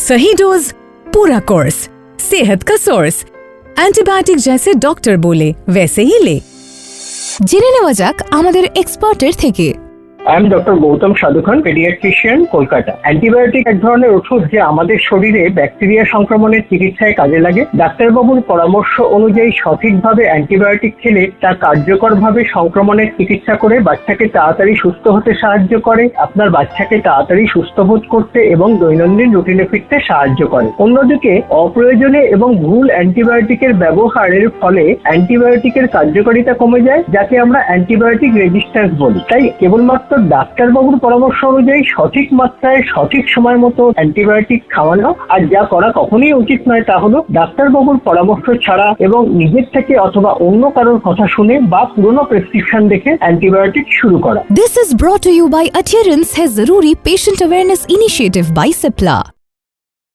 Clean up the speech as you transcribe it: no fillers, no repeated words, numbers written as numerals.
सही डोज, पूरा कोर्स, सेहत का सोर्स। অ্যান্টিবায়োটিক जैसे डॉक्टर बोले वैसे ही ले। জেনে নেওয়া যাক আমাদের এক্সপার্টের থেকে। I am doctor Gautam Sadhukhan, paediatrician, Kolkata. Antibiotic এক ধরনের ওষুধ যে আমাদের শরীরে ব্যাকটেরিয়া সংক্রমণের চিকিৎসায় কাজে লাগে। ডাক্তারবাবুর পরামর্শ অনুযায়ী সঠিকভাবে অ্যান্টিবায়োটিক খেলে তা কার্যকরভাবে সংক্রমণের চিকিৎসা করে বাচ্চাকে তাড়াতাড়ি সুস্থ হতে সাহায্য করে, আপনার বাচ্চাকে তাড়াতাড়ি সুস্থ বোধ করতে এবং দৈনন্দিন রুটিনে ফিরতে সাহায্য করে। অন্যদিকে অপ্রয়োজনীয় এবং ভুল অ্যান্টিবায়োটিকের ব্যবহারের ফলে অ্যান্টিবায়োটিকের কার্যকারিতা কমে যায়, যাকে আমরা অ্যান্টিবায়োটিক রেজিস্ট্যান্স বলি। তাই কেবলমাত্র ডাক্তারবাবুর পরামর্শ অনুযায়ী সঠিক মাত্রায় সঠিক সময় মতো অ্যান্টিবায়োটিক খাওয়ানো, আর যা করা কখনোই উচিত নয় তা হলো ডাক্তারবাবুর পরামর্শ ছাড়া এবং নিজের থেকে অথবা অন্য কারোর কথা শুনে বা পুরনো প্রেসক্রিপশন দেখে অ্যান্টিবায়োটিক শুরু করা। This is brought to you by Adherence है जरूरी patient awareness initiative by Cipla।